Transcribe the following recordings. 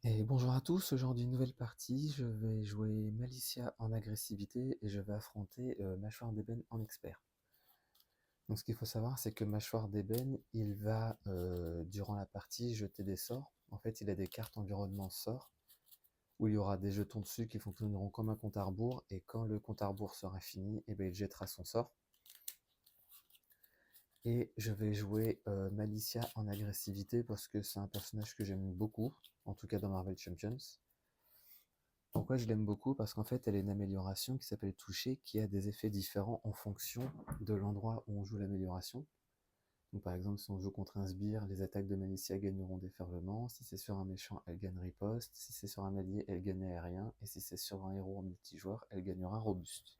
Et bonjour à tous, aujourd'hui nouvelle partie, je vais jouer Malicia en agressivité et je vais affronter Mâchoire d'ébène en expert. Donc ce qu'il faut savoir c'est que Mâchoire d'ébène, il va durant la partie jeter des sorts. En fait il a des cartes environnement sorts où il y aura des jetons dessus qui fonctionneront comme un compte à rebours et quand le compte à rebours sera fini, et bien, il jettera son sort. Et je vais jouer Malicia en agressivité parce que c'est un personnage que j'aime beaucoup, en tout cas dans Marvel Champions. Pourquoi je l'aime beaucoup? Parce qu'en fait, elle est une amélioration qui s'appelle toucher, qui a des effets différents en fonction de l'endroit où on joue l'amélioration. Donc par exemple, si on joue contre un sbire, les attaques de Malicia gagneront déferlement. Si c'est sur un méchant, elle gagne riposte. Si c'est sur un allié, elle gagne aérien. Et si c'est sur un héros en multijoueur, elle gagnera robuste.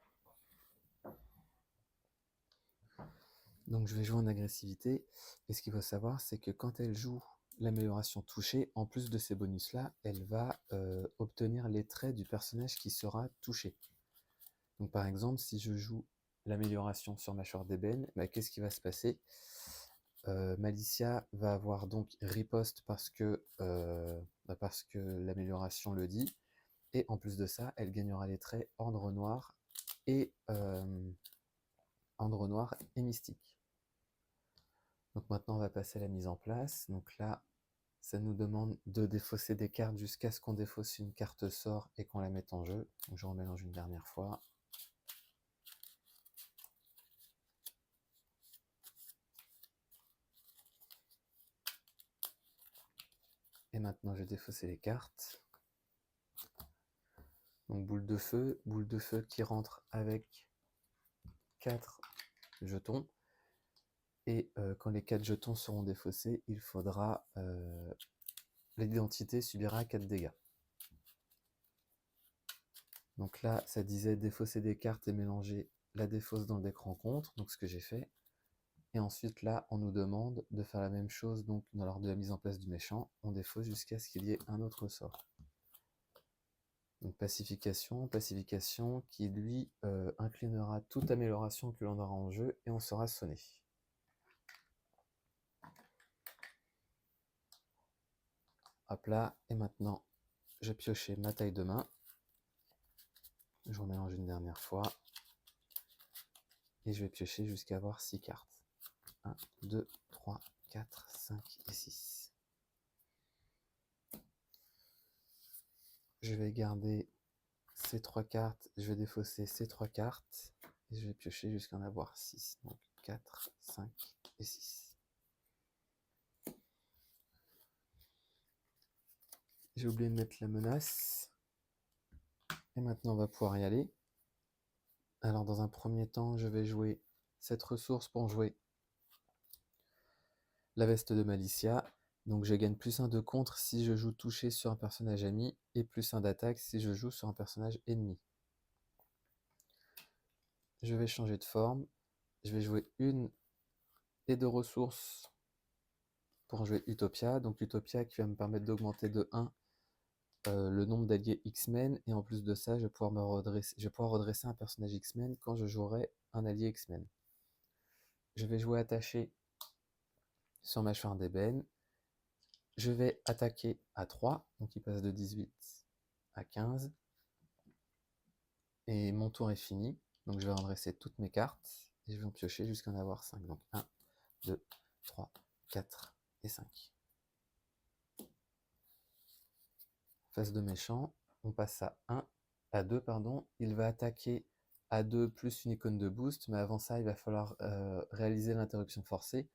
Donc je vais jouer en agressivité. Et ce qu'il faut savoir, c'est que quand elle joue l'amélioration touchée, en plus de ces bonus-là, elle va obtenir les traits du personnage qui sera touché. Donc par exemple, si je joue l'amélioration sur Mâchoire d'ébène, bah, qu'est-ce qui va se passer? Malicia va avoir donc riposte parce que l'amélioration le dit, et en plus de ça, elle gagnera les traits et, Ordre Noir et Mystique. Donc maintenant, on va passer à la mise en place. Donc là, ça nous demande de défausser des cartes jusqu'à ce qu'on défausse une carte sort et qu'on la mette en jeu. Donc je remélange une dernière fois. Et maintenant, je vais défausser les cartes. Donc boule de feu qui rentre avec 4 jetons. Et quand les 4 jetons seront défaussés, il faudra l'identité subira 4 dégâts. Donc là, ça disait défausser des cartes et mélanger la défausse dans le deck rencontre, donc ce que j'ai fait. Et ensuite là, on nous demande de faire la même chose donc lors de la mise en place du méchant, on défausse jusqu'à ce qu'il y ait un autre sort. Donc pacification qui lui inclinera toute amélioration que l'on aura en jeu et on sera sonné. Hop là, et maintenant je piochais ma taille de main. Je remélange une dernière fois. Et je vais piocher jusqu'à avoir 6 cartes. 1, 2, 3, 4, 5 et 6. Je vais garder ces 3 cartes, je vais défausser ces 3 cartes, et je vais piocher jusqu'à en avoir 6. Donc 4, 5 et 6. J'ai oublié de mettre la menace. Et maintenant on va pouvoir y aller. Alors dans un premier temps, je vais jouer cette ressource pour jouer la veste de Malicia. Donc je gagne plus 1 de contre si je joue touché sur un personnage ami et plus 1 d'attaque si je joue sur un personnage ennemi. Je vais changer de forme. Je vais jouer une et 2 ressources pour jouer Utopia. Donc Utopia qui va me permettre d'augmenter de 1 le nombre d'alliés X-Men. Et en plus de ça, je vais pouvoir redresser un personnage X-Men quand je jouerai un allié X-Men. Je vais jouer attaché sur Mâchoire d'ébène. Je vais attaquer à 3, donc il passe de 18 à 15. Et mon tour est fini, donc je vais redresser toutes mes cartes, et je vais en piocher jusqu'à en avoir 5. Donc 1, 2, 3, 4 et 5. Phase de méchant, on passe à 2, pardon. Il va attaquer à 2 plus une icône de boost, mais avant ça, il va falloir réaliser l'interruption forcée.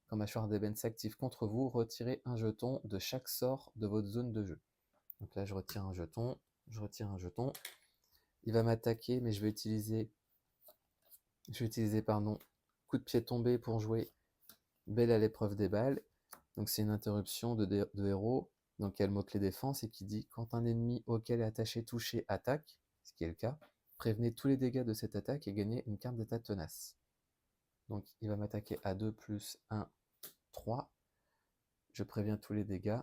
Quand Mâchoire d'ébène s'active contre vous, retirez un jeton de chaque sort de votre zone de jeu. Donc là, je retire un jeton, je retire un jeton. Il va m'attaquer, mais je vais utiliser coup de pied tombé pour jouer Belle à l'épreuve des balles. Donc c'est une interruption de héros, donc il y a le mot-clé défense et qui dit quand un ennemi auquel est attaché touché attaque, ce qui est le cas, prévenez tous les dégâts de cette attaque et gagnez une carte d'état tenace. Donc il va m'attaquer à 2 plus 1, 3. Je préviens tous les dégâts.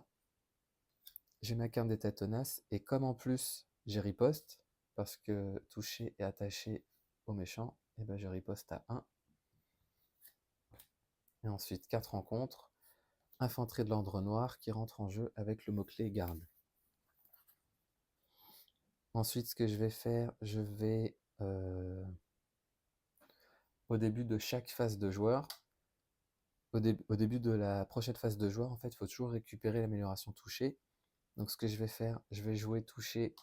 J'ai ma carte d'état tenace et comme en plus j'ai riposte, parce que touché et attaché au méchant, et ben je riposte à 1. Et ensuite 4 rencontres. Infanterie de l'Ordre Noir qui rentre en jeu avec le mot-clé garde. Ensuite, ce que je vais faire, je vais, au début de chaque phase de joueur, au début de la prochaine phase de joueur, en fait, il faut toujours récupérer l'amélioration toucher. Donc ce que je vais faire, je vais jouer toucher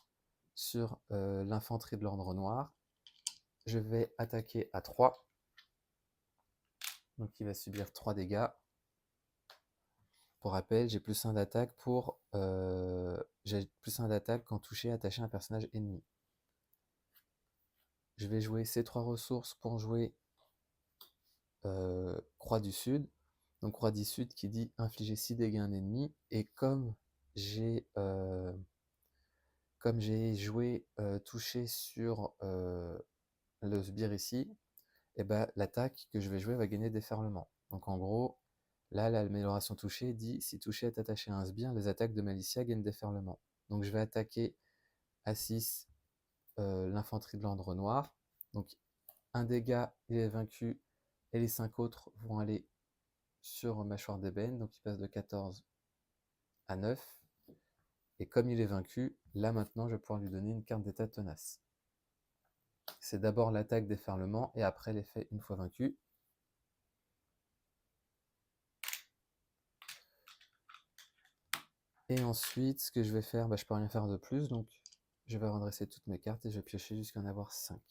sur l'infanterie de l'ordre noir. Je vais attaquer à 3. Donc il va subir 3 dégâts. Pour rappel, j'ai plus 1 d'attaque quand touché attaché à un personnage ennemi. Je vais jouer ces 3 ressources pour jouer Croix du Sud. Donc Croix du Sud qui dit infliger 6 dégâts à un ennemi. Et comme j'ai joué touché sur le sbire ici, et ben, l'attaque que je vais jouer va gagner déferlement. Donc en gros, là, l'amélioration touchée dit si touché est attaché à un sbire, les attaques de Malicia gagnent déferlement. Donc je vais attaquer à 6 l'infanterie de l'ordre noir. Donc un dégât, il est vaincu, et les 5 autres vont aller sur mâchoire d'ébène, donc il passe de 14 à 9. Et comme il est vaincu, là maintenant je vais pouvoir lui donner une carte d'état tenace. C'est d'abord l'attaque déferlement et après l'effet une fois vaincu. Et ensuite, ce que je vais faire, je peux rien faire de plus, donc je vais redresser toutes mes cartes et je vais piocher jusqu'à en avoir 5.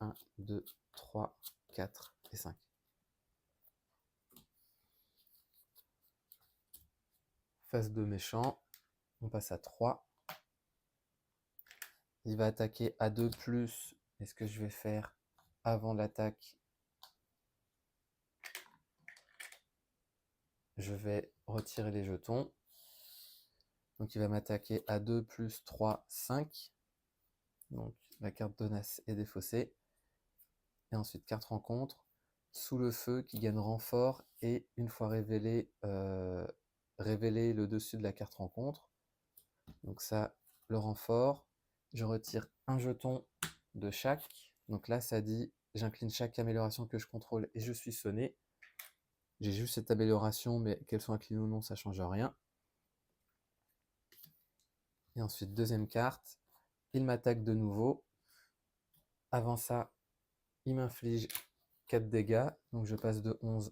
1, 2, 3, 4 et 5. Phase de méchant, on passe à 3. Il va attaquer à 2+, et ce que je vais faire avant l'attaque, je vais retirer les jetons. Donc il va m'attaquer à 2 + 3, 5. Donc la carte tenace est défaussée. Et ensuite, carte rencontre, sous le feu qui gagne renfort et une fois révélé, révéler le dessus de la carte rencontre. Donc ça, le renfort, je retire un jeton de chaque. Donc là, ça dit, j'incline chaque amélioration que je contrôle et je suis sonné. J'ai juste cette amélioration, mais qu'elle soit inclinée ou non, ça ne change rien. Et ensuite, deuxième carte, il m'attaque de nouveau. Avant ça, il m'inflige 4 dégâts, donc je passe de 11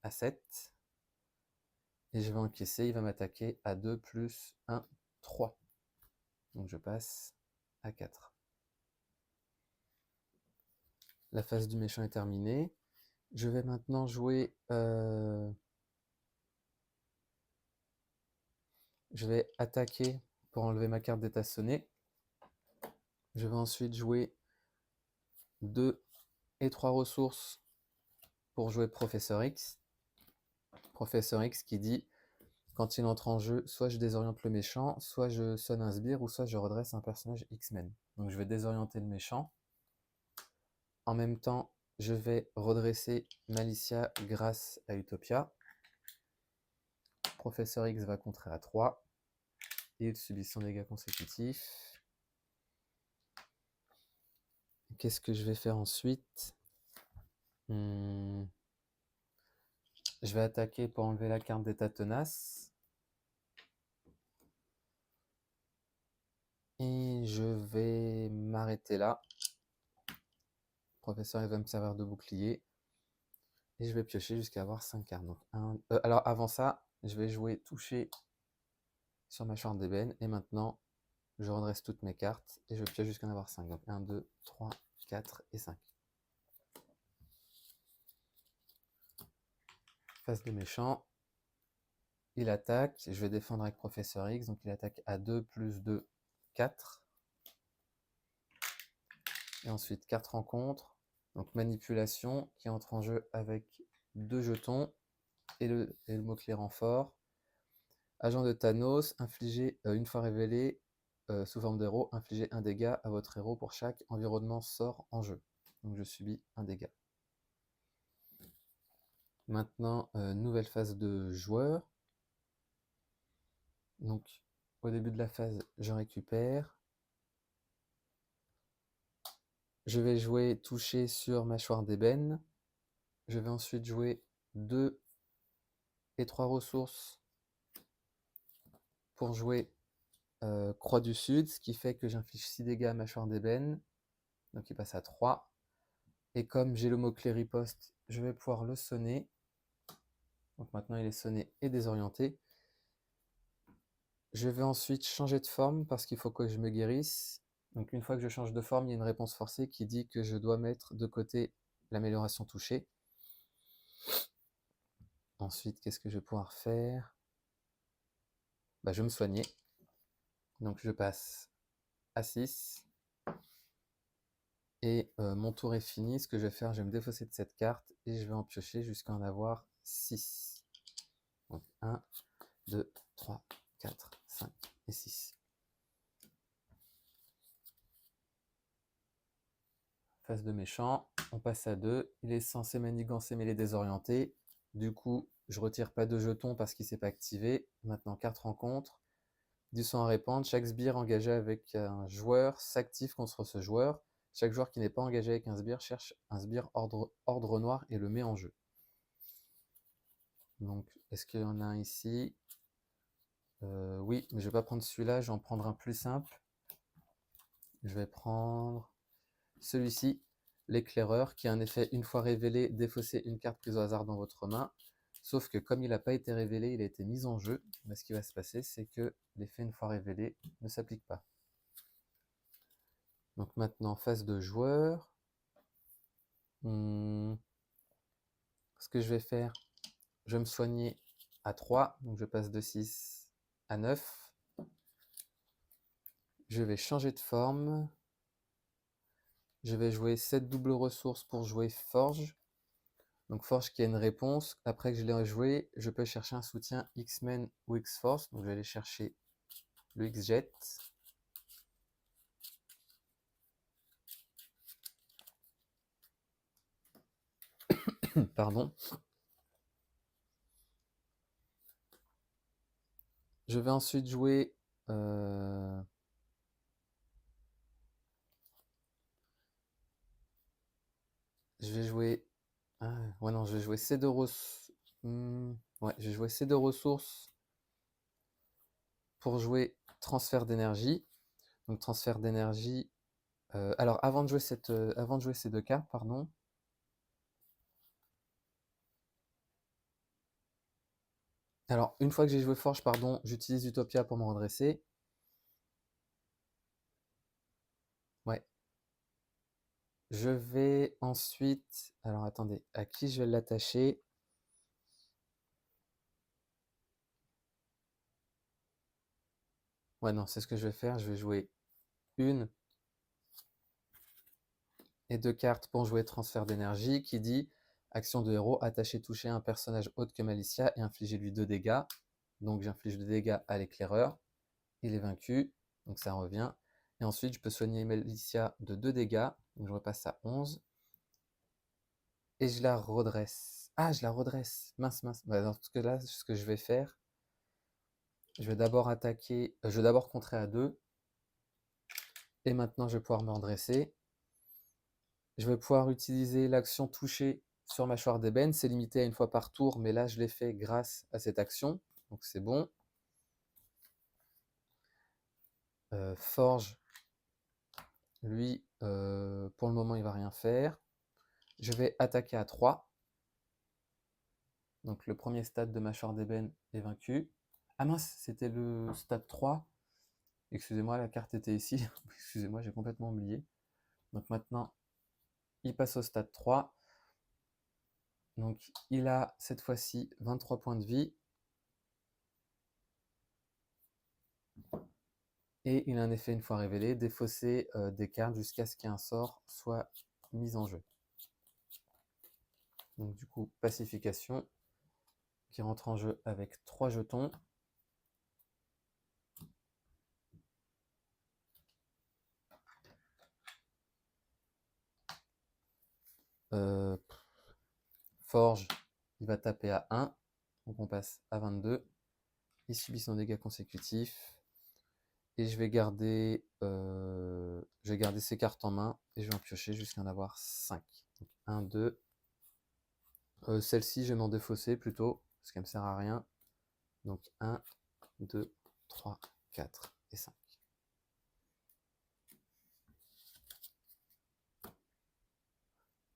à 7. Et je vais encaisser, il va m'attaquer à 2 + 1, 3. Donc je passe à 4. La phase du méchant est terminée. Je vais maintenant jouer... je vais attaquer pour enlever ma carte d'état sonné. Je vais ensuite jouer 2 et 3 ressources pour jouer Professeur X. Professeur X qui dit, quand il entre en jeu, soit je désoriente le méchant, soit je sonne un sbire, ou soit je redresse un personnage X-Men. Donc je vais désorienter le méchant. En même temps, je vais redresser Malicia grâce à Utopia. Professeur X va contrer à 3. Et il subit 100 dégâts consécutifs. Qu'est-ce que je vais faire ensuite? Je vais attaquer pour enlever la carte d'état tenace. Et je vais m'arrêter là. Professeur X va me servir de bouclier. Et je vais piocher jusqu'à avoir 5 cartes. Donc alors avant ça, je vais jouer toucher sur mâchoire d'ébène. Et maintenant, je redresse toutes mes cartes et je pioche jusqu'à en avoir 5. Donc 1, 2, 3, 4 et 5. Phase de méchant. Il attaque. Je vais défendre avec Professeur X. Donc il attaque à 2 + 2, 4. Et ensuite, carte rencontre. Donc manipulation qui entre en jeu avec 2 jetons et le mot-clé renfort. Agent de Thanos, infligez une fois révélé sous forme d'héros, infligez un dégât à votre héros pour chaque environnement sort en jeu. Donc je subis un dégât. Maintenant, nouvelle phase de joueur. Donc au début de la phase, je récupère. Je vais jouer toucher sur mâchoire d'ébène. Je vais ensuite jouer 2 et 3 ressources pour jouer croix du sud, ce qui fait que j'inflige 6 dégâts à mâchoire d'ébène. Donc il passe à 3. Et comme j'ai le mot-clé riposte, je vais pouvoir le sonner. Donc maintenant il est sonné et désorienté. Je vais ensuite changer de forme parce qu'il faut que je me guérisse. Donc une fois que je change de forme, il y a une réponse forcée qui dit que je dois mettre de côté l'amélioration touchée. Ensuite, qu'est-ce que je vais pouvoir faire? Je vais me soigner. Donc je passe à 6. Et mon tour est fini. Ce que je vais faire, je vais me défausser de cette carte et je vais en piocher jusqu'à en avoir 6. Donc 1, 2, 3, 4, 5 et 6. Phase de méchant, on passe à 2. Il est censé manigancer mais il est désorienté. Du coup, je retire pas de jetons parce qu'il ne s'est pas activé. Maintenant, carte rencontre. Du sang à répandre. Chaque sbire engagé avec un joueur s'active contre ce joueur. Chaque joueur qui n'est pas engagé avec un sbire cherche un sbire ordre noir et le met en jeu. Donc, est-ce qu'il y en a un ici? Oui, mais je ne vais pas prendre celui-là, je vais en prendre un plus simple. Je vais prendre celui-ci, l'éclaireur, qui a un effet une fois révélé, défausser une carte prise au hasard dans votre main. Sauf que comme il n'a pas été révélé, il a été mis en jeu. Mais ce qui va se passer, c'est que l'effet une fois révélé ne s'applique pas. Donc maintenant, phase de joueur. Ce que je vais faire, je vais me soigner à 3. Donc je passe de 6 à 9. Je vais changer de forme. Je vais jouer 7 doubles ressources pour jouer Forge. Donc Forge qui a une réponse. Après que je l'ai joué, je peux chercher un soutien X-Men ou X-Force. Donc je vais aller chercher le X-Jet. Pardon. Je vais ensuite jouer... Je vais jouer... ouais, non, je vais jouer ces deux ressources. Ouais, je vais jouer ces deux ressources pour jouer transfert d'énergie. Donc transfert d'énergie. Alors avant de jouer ces deux cartes, pardon. Alors une fois que j'ai joué Forge, pardon, j'utilise Utopia pour me redresser. Ouais. Je vais ensuite... Alors attendez, à qui je vais l'attacher? Ouais, non, c'est ce que je vais faire. Je vais jouer une et deux cartes pour jouer transfert d'énergie qui dit action de héros, attacher, toucher un personnage autre que Malicia et infliger lui 2 dégâts. Donc j'inflige 2 dégâts à l'éclaireur. Il est vaincu, donc ça revient. Et ensuite, je peux soigner Malicia de 2 dégâts. Donc je repasse à 11. Et je la redresse. Ah, je la redresse. Mince, mince. Dans ce cas-là, ce que je vais faire, je vais d'abord attaquer, je vais d'abord contrer à 2. Et maintenant, je vais pouvoir me redresser. Je vais pouvoir utiliser l'action toucher sur mâchoire d'ébène. C'est limité à une fois par tour, mais là, je l'ai fait grâce à cette action. Donc, c'est bon. Forge, lui, pour le moment, il ne va rien faire. Je vais attaquer à 3. Donc, le premier stade de mâchoire d'ébène est vaincu. Ah mince, c'était le stade 3. Excusez-moi, la carte était ici. Excusez-moi, j'ai complètement oublié. Donc maintenant, il passe au stade 3. Donc il a cette fois-ci 23 points de vie. Et il a un effet une fois révélé, défausser des cartes jusqu'à ce qu'un sort soit mis en jeu. Donc du coup, pacification qui rentre en jeu avec 3 jetons. Forge, il va taper à 1. Donc on passe à 22. Il subit son dégât consécutif. Et je vais garder ces cartes en main et je vais en piocher jusqu'à en avoir 5. Donc 1, 2. Celle-ci, je vais m'en défausser plutôt, parce qu'elle ne me sert à rien. Donc 1, 2, 3, 4 et 5.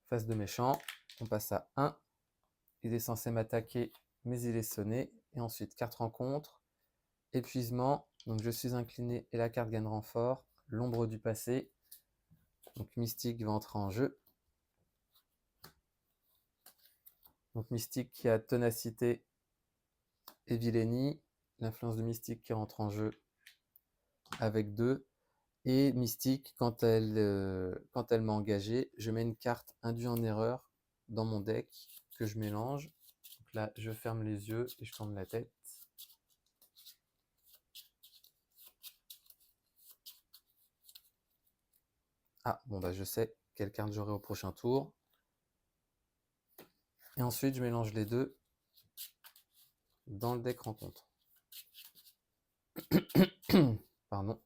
Face de méchant, on passe à 1. Il est censé m'attaquer, mais il est sonné. Et ensuite, carte rencontre, épuisement. Donc je suis incliné et la carte gagne renfort. L'ombre du passé. Donc Mystique va entrer en jeu. Donc Mystique qui a ténacité et vilainie. L'influence de Mystique qui rentre en jeu avec 2. Et Mystique, quand elle m'a engagé, je mets une carte induit en erreur dans mon deck que je mélange. Donc là, je ferme les yeux et je tourne la tête. Ah, bon bah je sais quelle carte j'aurai au prochain tour. Et ensuite, je mélange les deux dans le deck rencontre. Pardon.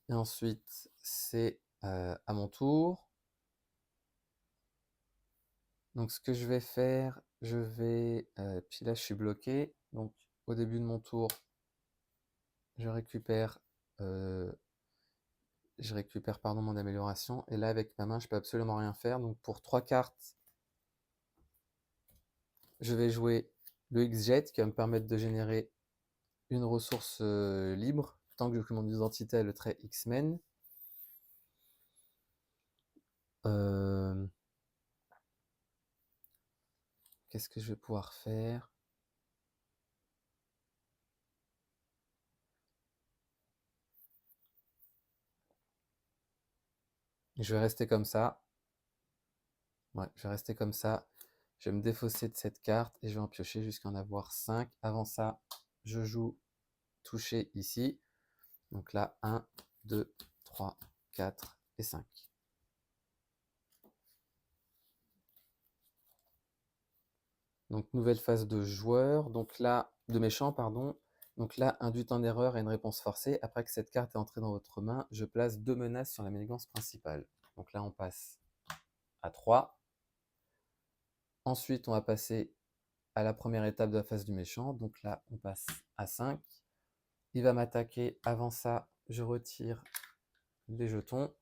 Et ensuite, c'est à mon tour. Donc ce que je vais faire, je vais... puis là, je suis bloqué. Donc au début de mon tour, je récupère pardon, mon amélioration. Et là, avec ma main, je peux absolument rien faire. Donc pour 3 cartes, je vais jouer le X-Jet qui va me permettre de générer une ressource libre tant que je crée mon identité à le trait X-Men. Qu'est-ce que je vais pouvoir faire? Je vais rester comme ça. Ouais, je vais rester comme ça. Je vais me défausser de cette carte et je vais en piocher jusqu'à en avoir 5. Avant ça, je joue toucher ici. Donc là, 1, 2, 3, 4 et 5. Donc nouvelle phase de joueur. Donc là, de méchant, pardon. Donc là, induite en erreur et une réponse forcée. Après que cette carte est entrée dans votre main, je place 2 menaces sur la manigance principale. Donc là, on passe à 3. Ensuite, on va passer à la première étape de la phase du méchant. Donc là, on passe à 5. Il va m'attaquer. Avant ça, je retire les jetons.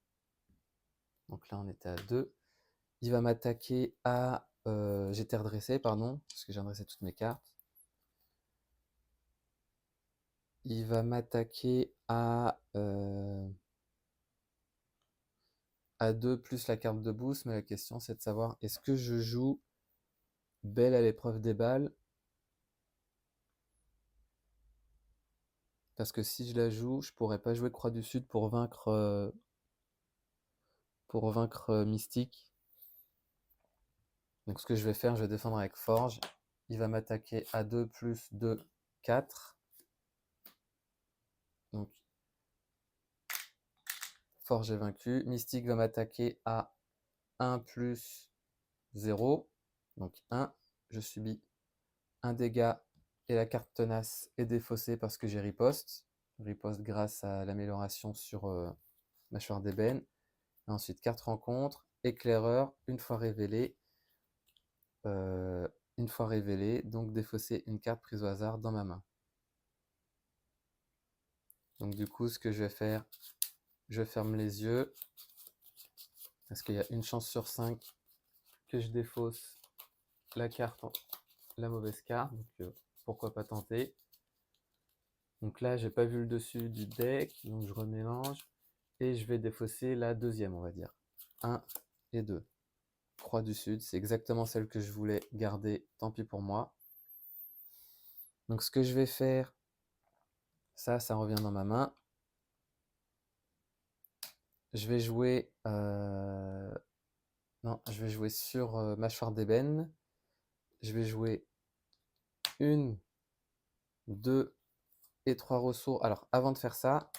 Donc là, on était à 2. Il va m'attaquer à... j'étais redressé, pardon, parce que j'ai redressé toutes mes cartes. Il va m'attaquer à 2 plus la carte de boost. Mais la question, c'est de savoir, est-ce que je joue Belle à l'épreuve des balles? Parce que si je la joue, je pourrais pas jouer Croix du Sud pour vaincre Mystique. Donc ce que je vais faire, je vais défendre avec Forge. Il va m'attaquer à 2 plus 2, 4. Donc Forge est vaincu. Mystique va m'attaquer à 1 plus 0. Donc 1. Je subis un dégât et la carte tenace est défaussée parce que j'ai riposte. Riposte grâce à l'amélioration sur mâchoire d'ébène. Ensuite, carte rencontre, éclaireur, une fois révélé. Donc défausser une carte prise au hasard dans ma main. Donc du coup, ce que je vais faire, je ferme les yeux, parce qu'il y a une chance sur 5 que je défausse la carte, la mauvaise carte, donc pourquoi pas tenter. Donc là, j'ai pas vu le dessus du deck, donc je remélange, et je vais défausser la deuxième, on va dire. 1 et 2. Croix du Sud, c'est exactement celle que je voulais garder, tant pis pour moi. Donc ce que je vais faire, ça revient dans ma main. Je vais jouer... non, je vais jouer sur mâchoire d'ébène. Je vais jouer 1, 2 et 3 ressources. Alors, avant de faire ça,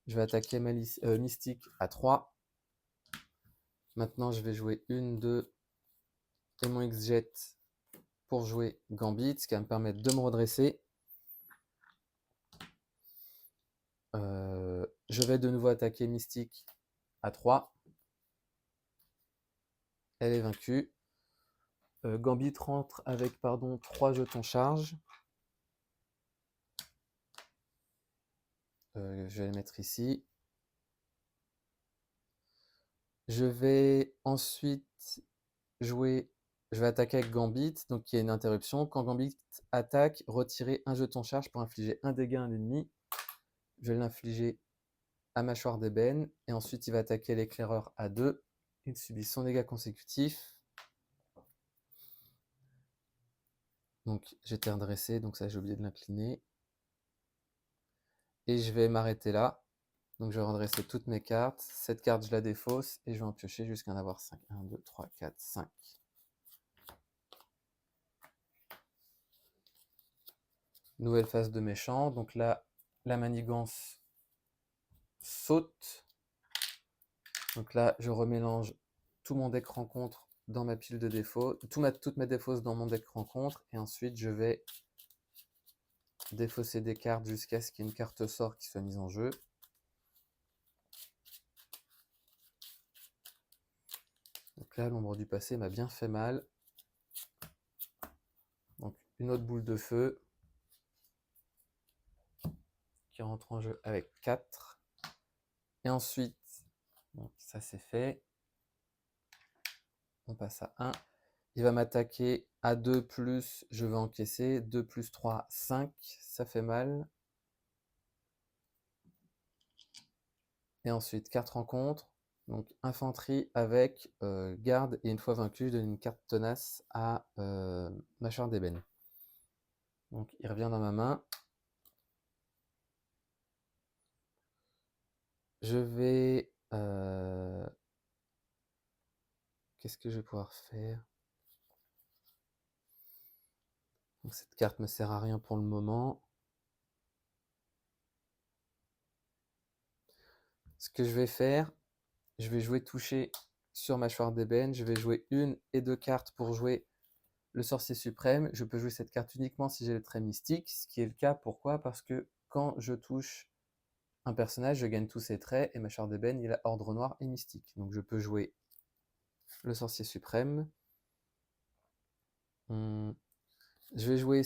je vais attaquer Mystique à 3. Maintenant, je vais jouer 1, 2 et mon X-Jet pour jouer Gambit, ce qui va me permettre de me redresser. Je vais de nouveau attaquer Mystique à 3. Elle est vaincue. Gambit rentre avec 3 jetons charge. Je vais les mettre ici. Je vais ensuite jouer, je vais attaquer avec Gambit, donc il y a une interruption. Quand Gambit attaque, retirez un jeton charge pour infliger un dégât à un ennemi. Je vais l'infliger à mâchoire d'ébène, et ensuite il va attaquer l'éclaireur à 2. Il subit son dégât consécutif. Donc j'étais redressé, donc ça j'ai oublié de l'incliner. Et je vais m'arrêter là. Donc je vais redresser toutes mes cartes. Cette carte je la défausse et je vais en piocher jusqu'à en avoir 5. 1, 2, 3, 4, 5. Nouvelle phase de méchant. Donc là, la manigance saute. Donc là, je remélange tout mon deck rencontre dans ma pile de défauts. Toutes mes défausses dans mon deck rencontre. Et ensuite, je vais défausser des cartes jusqu'à ce qu'il y ait une carte sort qui soit mise en jeu. Donc là, l'ombre du passé m'a bien fait mal. Donc une autre boule de feu qui rentre en jeu avec 4. Et ensuite, donc ça c'est fait. On passe à 1. Il va m'attaquer à 2 plus, je vais encaisser. 2 plus 3, 5. Ça fait mal. Et ensuite, carte rencontre. Donc infanterie avec garde, et une fois vaincu, je donne une carte tenace à mâchoire d'ébène. Donc il revient dans ma main. Je vais... qu'est-ce que je vais pouvoir faire? Donc cette carte me sert à rien pour le moment. Ce que je vais faire, je vais jouer toucher sur mâchoire d'ébène. Je vais jouer 1 et 2 cartes pour jouer le sorcier suprême. Je peux jouer cette carte uniquement si j'ai le trait mystique, ce qui est le cas. Pourquoi? Parce que quand je touche un personnage, je gagne tous ses traits, et mâchoire d'ébène, il a ordre noir et mystique. Donc je peux jouer le sorcier suprême. Je vais jouer...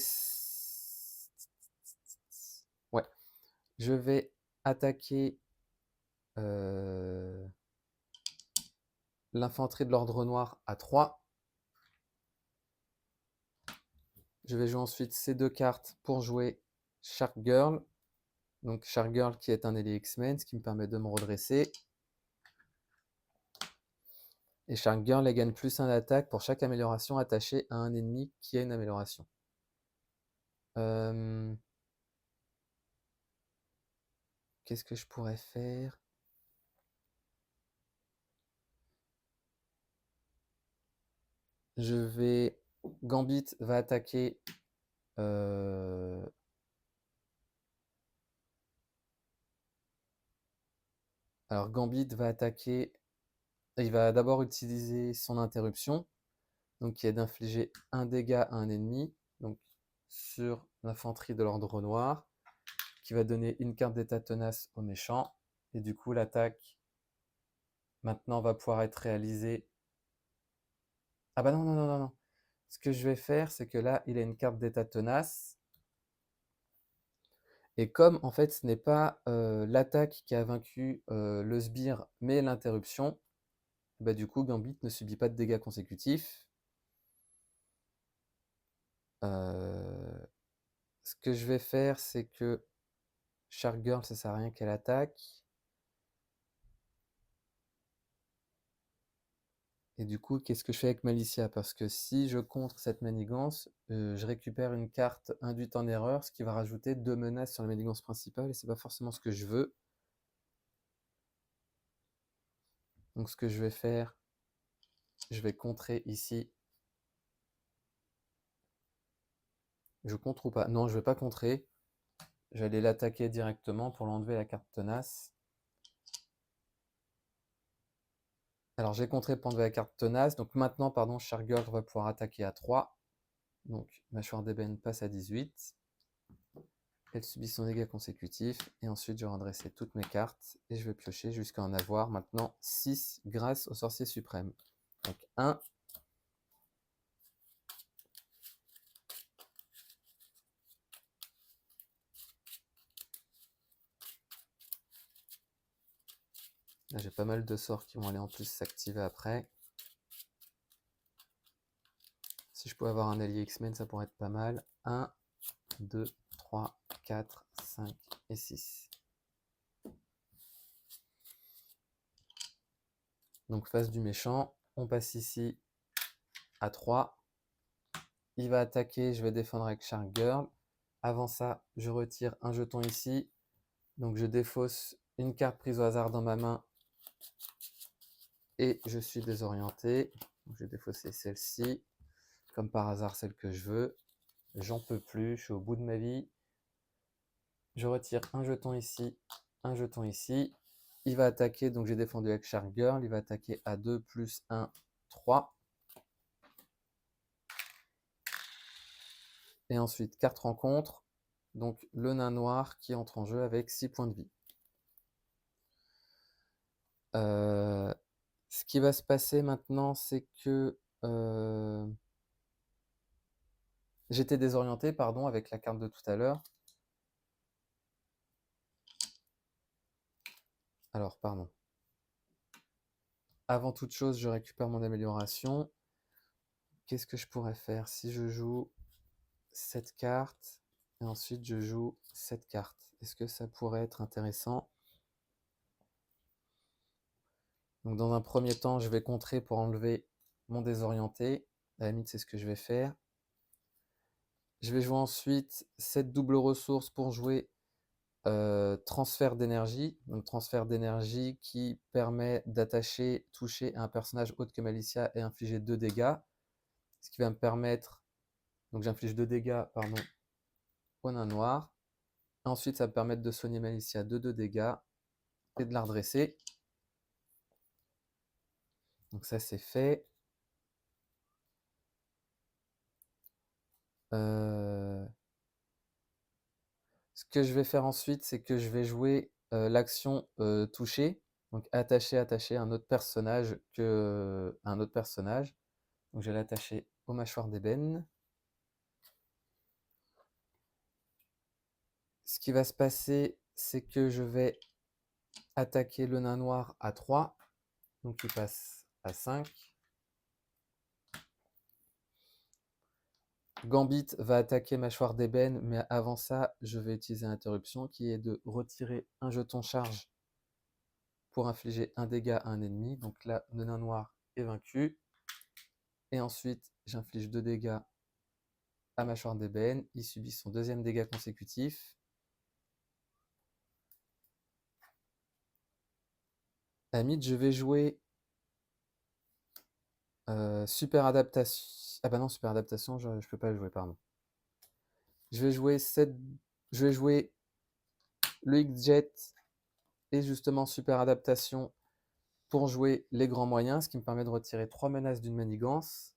Ouais. Je vais attaquer l'infanterie de l'ordre noir à 3. Je vais jouer ensuite ces 2 cartes pour jouer Shark Girl. Donc Shark Girl qui est un allié X-Men, ce qui me permet de me redresser. Et Shark Girl, elle gagne plus 1 d'attaque pour chaque amélioration attachée à un ennemi qui a une amélioration. Qu'est-ce que je pourrais faire? Je vais... Gambit va attaquer... Alors Gambit va attaquer... Il va d'abord utiliser son interruption, donc qui est d'infliger un dégât à un ennemi, donc sur l'infanterie de l'ordre noir, qui va donner une carte d'état tenace au méchant. Et du coup, l'attaque maintenant va pouvoir être réalisée. Ah bah non, non, non, non, non. Ce que je vais faire, c'est que là, il a une carte d'état tenace. Et comme en fait, ce n'est pas l'attaque qui a vaincu le sbire, mais l'interruption, bah, du coup, Gambit ne subit pas de dégâts consécutifs. Ce que je vais faire, c'est que Shark Girl, ça sert à rien qu'elle attaque. Et du coup, qu'est-ce que je fais avec Malicia? Parce que si je contre cette manigance, je récupère une carte induite en erreur, ce qui va rajouter 2 menaces sur la manigance principale, et c'est pas forcément ce que je veux. Donc ce que je vais faire, je vais contrer ici. Je contre ou pas? Non, je vais pas contrer. Je vais aller l'attaquer directement pour l'enlever la carte tenace. Alors j'ai contré pour enlever la carte tenace. Donc maintenant, pardon, Shark Girl va pouvoir attaquer à 3. Donc mâchoire d'ébène passe à 18. Elle subit son dégât consécutif. Et ensuite, je vais redresser toutes mes cartes. Et je vais piocher jusqu'à en avoir maintenant 6 grâce au sorcier suprême. Donc 1. Là, j'ai pas mal de sorts qui vont aller en plus s'activer après. Si je pouvais avoir un allié X-Men, ça pourrait être pas mal. 1, 2, 3, 4, 5 et 6. Donc face du méchant, on passe ici à 3. Il va attaquer, je vais défendre avec Shark Girl. Avant ça, je retire un jeton ici. Donc je défausse une carte prise au hasard dans ma main. Et je suis désorienté. Donc, je vais défausser celle-ci. Comme par hasard, celle que je veux. J'en peux plus, je suis au bout de ma vie. Je retire un jeton ici, un jeton ici. Il va attaquer, donc j'ai défendu avec Shark Girl. Il va attaquer à 2 plus 1, 3. Et ensuite, carte rencontre. Donc le nain noir qui entre en jeu avec 6 points de vie. Ce qui va se passer maintenant, c'est que j'étais désorienté, pardon, avec la carte de tout à l'heure. Alors, pardon. Avant toute chose, je récupère mon amélioration. Qu'est-ce que je pourrais faire si je joue cette carte et ensuite je joue cette carte? Est-ce que ça pourrait être intéressant? Donc dans un premier temps, je vais contrer pour enlever mon désorienté. À la limite, c'est ce que je vais faire. Je vais jouer ensuite cette double ressource pour jouer transfert d'énergie. Donc transfert d'énergie qui permet d'attacher, toucher un personnage autre que Malicia et infliger 2 dégâts. Ce qui va me permettre, donc j'inflige 2 dégâts, pardon, au nain noir. Ensuite, ça va me permettre de soigner Malicia de 2 dégâts et de la redresser. Donc ça, c'est fait. Ce que je vais faire ensuite, c'est que je vais jouer l'action toucher. Donc attacher un autre personnage un autre personnage. Donc je vais l'attacher aux mâchoires d'ébène. Ce qui va se passer, c'est que je vais attaquer le nain noir à 3. Donc il passe à 5. Gambit va attaquer mâchoire d'ébène, mais avant ça, je vais utiliser l'interruption qui est de retirer un jeton charge pour infliger un dégât à un ennemi. Donc là, le nain noir est vaincu. Et ensuite, j'inflige 2 dégâts à mâchoire d'ébène. Il subit son deuxième dégât consécutif. À la limite, je vais jouer super adaptation. Ah bah non, super adaptation, je peux pas le jouer, pardon. Je vais jouer le X-Jet et justement super adaptation pour jouer les grands moyens, ce qui me permet de retirer 3 menaces d'une manigance.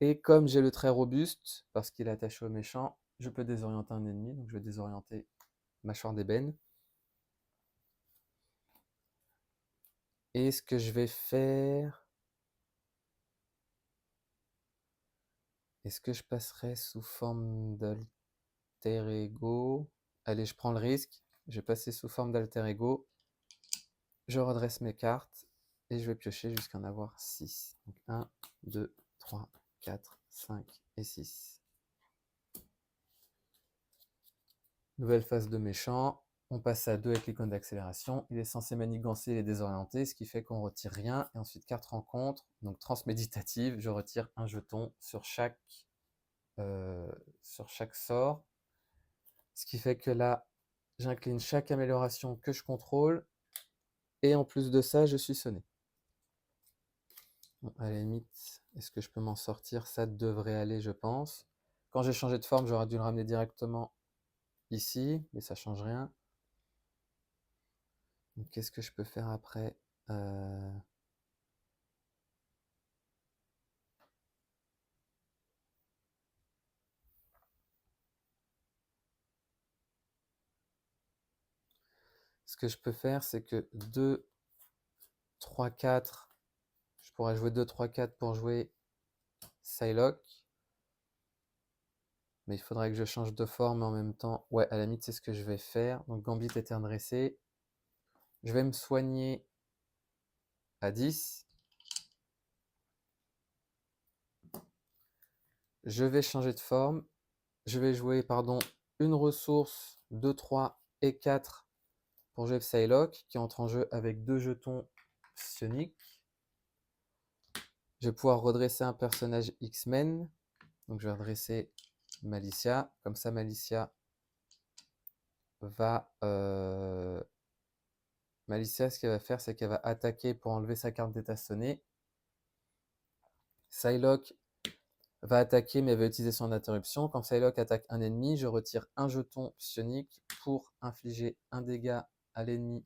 Et comme j'ai le très robuste, parce qu'il est attaché au méchant, je peux désorienter un ennemi. Donc je vais désorienter mâchoire d'ébène. Et ce que je vais faire... Est-ce que je passerai sous forme d'alter ego? Allez, je prends le risque. Je vais passer sous forme d'alter ego. Je redresse mes cartes et je vais piocher jusqu'à en avoir 6. Donc 1, 2, 3, 4, 5 et 6. Nouvelle phase de méchant. On passe à 2 avec l'icône d'accélération. Il est censé manigancer les désorientés, ce qui fait qu'on ne retire rien. Et ensuite, carte rencontre. Donc transméditative, je retire un jeton sur chaque sort. Ce qui fait que là, j'incline chaque amélioration que je contrôle. Et en plus de ça, je suis sonné. Bon, à la limite, est-ce que je peux m'en sortir? Ça devrait aller, je pense. Quand j'ai changé de forme, j'aurais dû le ramener directement ici, mais ça ne change rien. Qu'est-ce que je peux faire après? Ce que je peux faire, c'est que 2, 3, 4, je pourrais jouer 2, 3, 4 pour jouer Psylocke. Mais il faudrait que je change de forme en même temps. Ouais, à la limite, c'est ce que je vais faire. Donc Gambit est redressé. Je vais me soigner à 10. Je vais changer de forme. Je vais jouer, pardon, une ressource, 2, 3 et 4 pour jouer Psylocke, qui entre en jeu avec 2 jetons psioniques. Je vais pouvoir redresser un personnage X-Men. Donc je vais redresser Malicia. Comme ça, Malicia va... Malicia, ce qu'elle va faire, c'est qu'elle va attaquer pour enlever sa carte d'état sonné. Psylocke va attaquer, mais elle va utiliser son interruption. Quand Psylocke attaque un ennemi, je retire un jeton psionique pour infliger un dégât à l'ennemi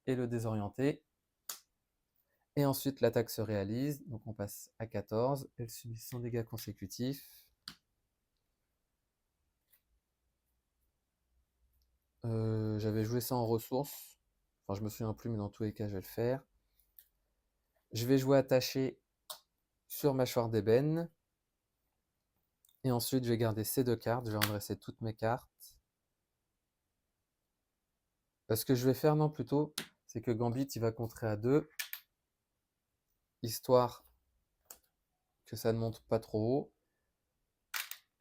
et le désorienter. Et ensuite, l'attaque se réalise. Donc on passe à 14. Elle subit son dégât consécutif. J'avais joué ça en ressources. Enfin, je me souviens plus, mais dans tous les cas, je vais le faire. Je vais jouer attaché sur mâchoire d'ébène. Et ensuite, je vais garder ces 2 cartes. Je vais redresser toutes mes cartes. Ce que je vais faire, non, plutôt, c'est que Gambit, il va contrer à 2. Histoire que ça ne monte pas trop haut.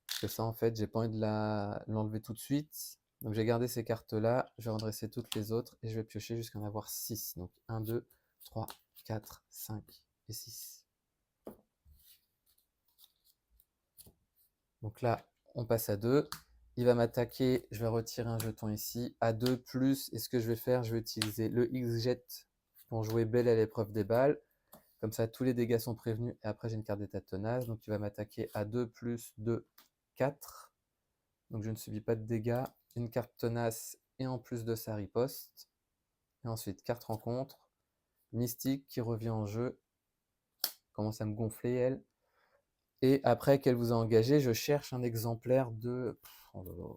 Parce que ça, en fait, j'ai pas envie de l'enlever tout de suite. Donc, j'ai gardé ces cartes-là. Je vais redresser toutes les autres. Et je vais piocher jusqu'à en avoir 6. Donc, 1, 2, 3, 4, 5 et 6. Donc là, on passe à 2. Il va m'attaquer. Je vais retirer un jeton ici. À 2 plus. Et ce que je vais faire, je vais utiliser le X-Jet pour jouer Belle à l'épreuve des balles. Comme ça, tous les dégâts sont prévenus. Et après, j'ai une carte d'état tenace. Donc, il va m'attaquer à 2 plus 2, 4. Donc, je ne subis pas de dégâts. Une carte tenace et en plus de ça, riposte. Et ensuite, carte rencontre. Mystique qui revient en jeu. Commence à me gonfler, elle. Et après qu'elle vous a engagé, je cherche un exemplaire de... Oh là là.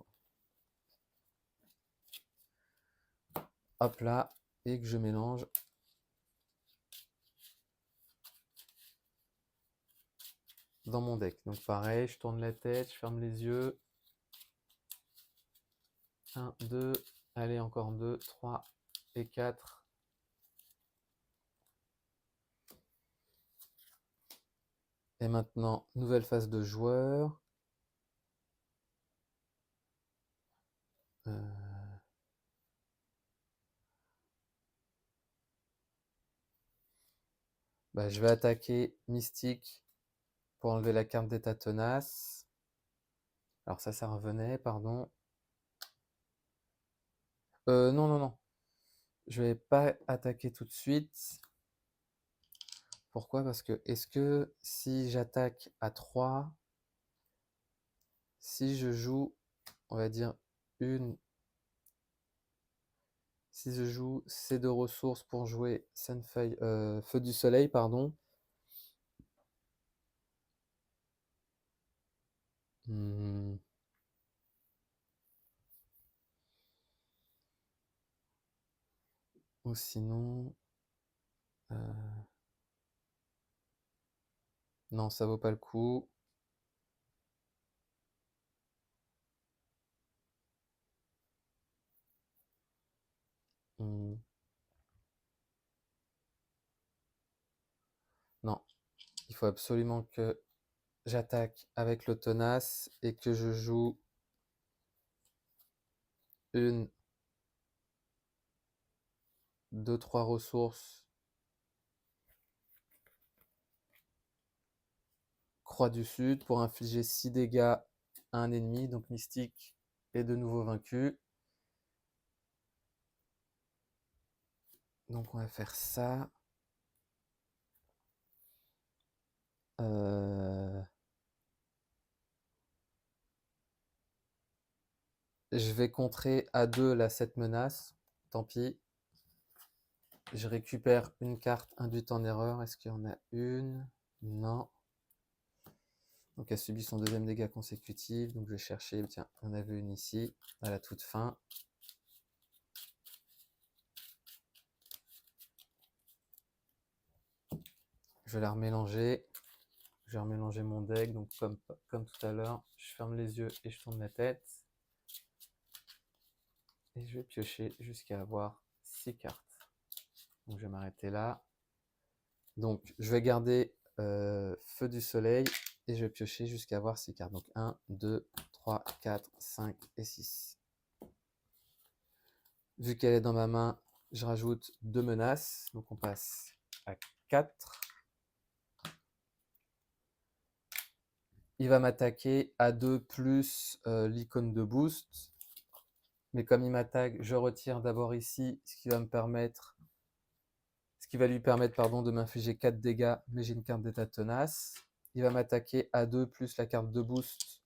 Hop là. Et que je mélange. Dans mon deck. Donc pareil, je tourne la tête, je ferme les yeux. 1, 2, allez encore 2, 3 et 4. Et maintenant, nouvelle phase de joueur. Je vais attaquer Mystique pour enlever la carte d'état tenace. Alors ça revenait, pardon. Non, non, non. Je vais pas attaquer tout de suite. Pourquoi? Parce que est-ce que si j'attaque à 3, si je joue, on va dire, si je joue ces 2 ressources pour jouer Feu du Soleil, pardon. Ou sinon... non, ça vaut pas le coup. Hmm. Non, il faut absolument que j'attaque avec le tenace et que je joue une, 2, 3 ressources Croix du Sud pour infliger 6 dégâts à un ennemi. Donc Mystique est de nouveau vaincu. Donc on va faire ça. Je vais contrer à 2 cette menace. Tant pis. Je récupère une carte induite en erreur. Est-ce qu'il y en a une? Non. Donc elle subit son 2e dégât consécutif. Donc je vais chercher, tiens, on en avait une ici, à la toute fin. Je vais la remélanger. Je vais remélanger mon deck. Donc comme tout à l'heure, je ferme les yeux et je tourne la tête. Et je vais piocher jusqu'à avoir 6 cartes. Donc je vais m'arrêter là. Donc, je vais garder Feu du Soleil et je vais piocher jusqu'à avoir 6 cartes. Donc, 1, 2, 3, 4, 5 et 6. Vu qu'elle est dans ma main, je rajoute 2 menaces. Donc, on passe à 4. Il va m'attaquer à 2 plus l'icône de boost. Mais comme il m'attaque, je retire d'abord ici, ce qui va lui permettre de m'infliger 4 dégâts, mais j'ai une carte d'état tenace. Il va m'attaquer à 2 plus la carte de boost.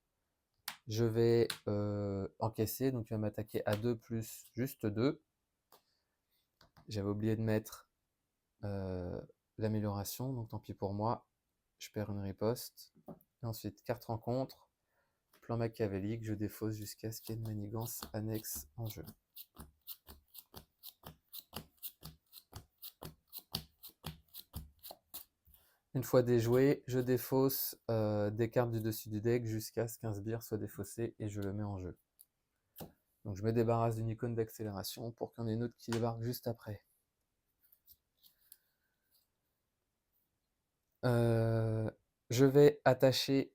Je vais encaisser, donc il va m'attaquer à 2 plus juste 2. J'avais oublié de mettre l'amélioration, donc tant pis pour moi. Je perds une riposte. Et ensuite, carte rencontre. Plan machiavélique, je défausse jusqu'à ce qu'il y ait une manigance annexe en jeu. Une fois déjoué, je défausse des cartes du dessus du deck jusqu'à ce qu'un sbire soit défaussé et je le mets en jeu. Donc je me débarrasse d'une icône d'accélération pour qu'il y en ait une autre qui débarque juste après. Je vais attacher...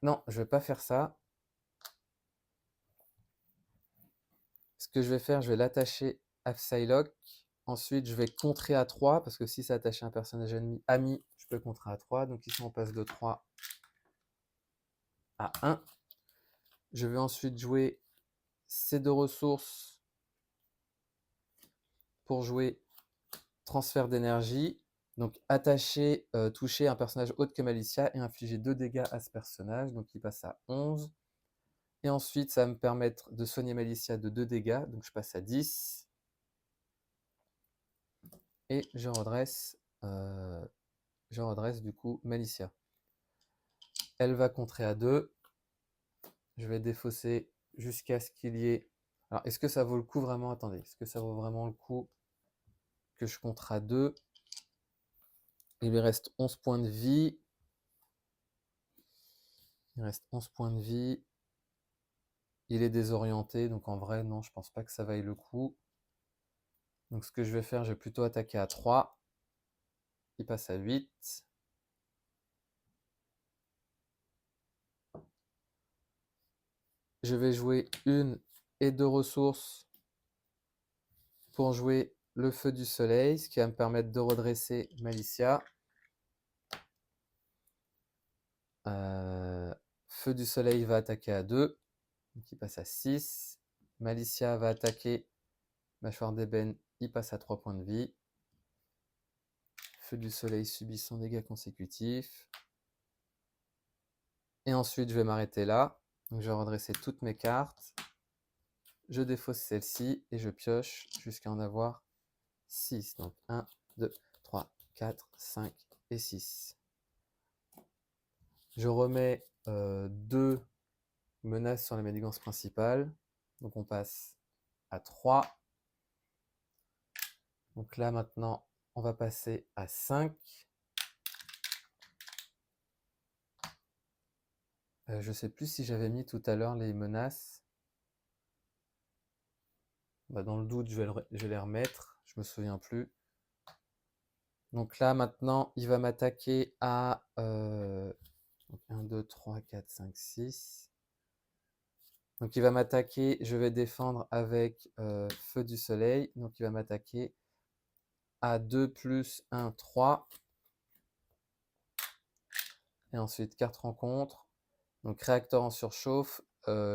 Non, je vais pas faire ça. Ce que je vais faire, je vais l'attacher à Psylocke. Ensuite, je vais contrer à 3, parce que si c'est attaché à un personnage ami, je peux contrer à 3. Donc ici, on passe de 3 à 1. Je vais ensuite jouer ces 2 ressources pour jouer transfert d'énergie. Donc attacher, toucher un personnage autre que Malicia et infliger 2 dégâts à ce personnage. Donc il passe à 11. Et ensuite, ça va me permettre de soigner Malicia de 2 dégâts. Donc je passe à 10. Et je redresse du coup Malicia. Elle va contrer à 2. Je vais défausser jusqu'à ce qu'il y ait... Alors, est-ce que ça vaut le coup vraiment? Attendez, est-ce que ça vaut vraiment le coup que je contre à 2? Il lui reste 11 points de vie. Il reste 11 points de vie. Il est désorienté, donc en vrai, non, je pense pas que ça vaille le coup. Donc ce que je vais faire, je vais plutôt attaquer à 3. Il passe à 8. Je vais jouer 1 et 2 ressources pour jouer le Feu du Soleil, ce qui va me permettre de redresser Malicia. Feu du Soleil va attaquer à 2, donc il passe à 6. Malicia va attaquer Mâchoire d'ébène, il passe à 3 points de vie. Feu du Soleil subit son dégât consécutif. Et ensuite, je vais m'arrêter là. Donc, je vais redresser toutes mes cartes. Je défausse celle-ci et je pioche jusqu'à en avoir 6. Donc 1, 2, 3, 4, 5 et 6. Je remets 2 menaces sur la manigance principale. Donc on passe à 3. Donc là maintenant, on va passer à 5. Je ne sais plus si j'avais mis tout à l'heure les menaces. Bah, dans le doute, je vais les remettre. Je me souviens plus. Donc là maintenant, il va m'attaquer à 1, 2, 3, 4, 5, 6. Donc il va m'attaquer, je vais défendre avec Feu du Soleil. Donc il va m'attaquer à 2 plus 1, 3. Et ensuite, carte rencontre. Donc réacteur en surchauffe.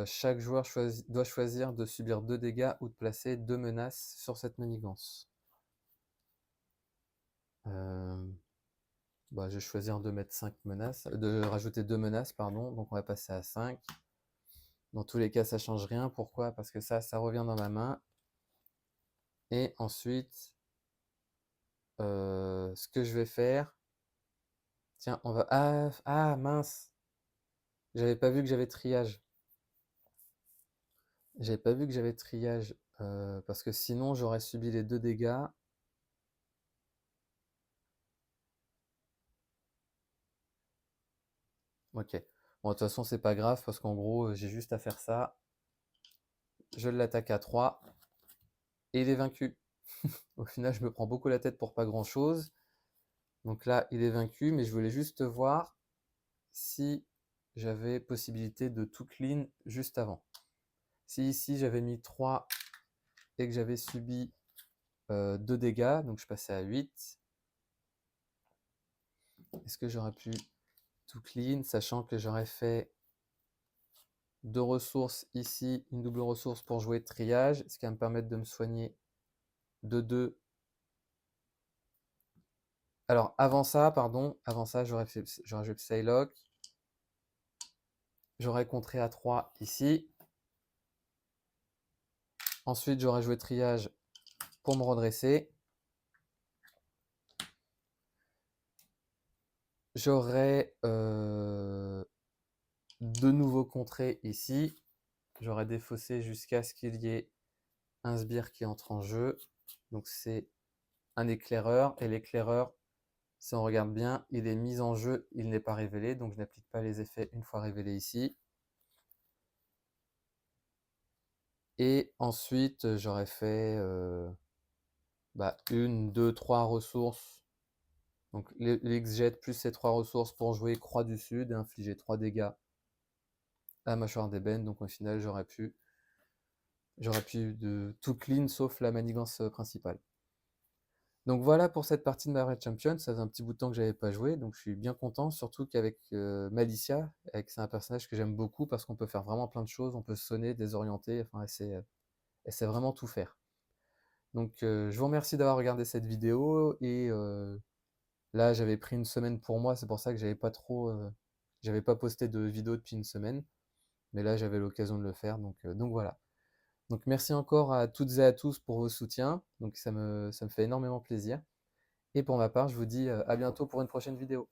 Chaque joueur doit choisir de subir 2 dégâts ou de placer 2 menaces sur cette manigance. Bah, je vais choisir de mettre 5 menaces, de rajouter 2 menaces, pardon. Donc on va passer à 5. Dans tous les cas, ça ne change rien. Pourquoi? Parce que ça revient dans ma main. Et ensuite, ce que je vais faire... Tiens, on va... Ah, mince! J'avais pas vu que j'avais triage. J'avais pas vu que j'avais triage. Parce que sinon, j'aurais subi les 2 dégâts. Ok. Bon, de toute façon, c'est pas grave parce qu'en gros, j'ai juste à faire ça. Je l'attaque à 3. Et il est vaincu. Au final, je me prends beaucoup la tête pour pas grand chose. Donc là, il est vaincu, mais je voulais juste voir si j'avais possibilité de tout clean juste avant. Si ici, j'avais mis 3 et que j'avais subi 2 dégâts, donc je passais à 8, est-ce que j'aurais pu tout clean, sachant que j'aurais fait 2 ressources ici, une double ressource pour jouer triage, ce qui va me permettre de me soigner de 2. Alors, avant ça, j'aurais joué Psylocke. J'aurais contré à 3 ici. Ensuite, j'aurais joué triage pour me redresser. J'aurais de nouveau contré ici. J'aurais défaussé jusqu'à ce qu'il y ait un sbire qui entre en jeu. Donc c'est un éclaireur. Et l'éclaireur, si on regarde bien, il est mis en jeu, il n'est pas révélé. Donc je n'applique pas les effets une fois révélé ici. Et ensuite, j'aurais fait 1, 2, 3 ressources. Donc l'X-Jet plus ces 3 ressources pour jouer Croix du Sud et infliger 3 dégâts à Mâchoire d'ébène. Donc au final, j'aurais pu de tout clean sauf la manigance principale. Donc voilà pour cette partie de Marvel Champion. Ça fait un petit bout de temps que j'avais pas joué, donc je suis bien content, surtout qu'avec Malicia, c'est un personnage que j'aime beaucoup parce qu'on peut faire vraiment plein de choses, on peut sonner, désorienter, enfin elle sait vraiment tout faire. Donc je vous remercie d'avoir regardé cette vidéo et là j'avais pris une semaine pour moi, c'est pour ça que j'avais pas posté de vidéo depuis une semaine, mais là j'avais l'occasion de le faire, donc voilà. Donc merci encore à toutes et à tous pour vos soutiens, donc ça me fait énormément plaisir. Et pour ma part, je vous dis à bientôt pour une prochaine vidéo.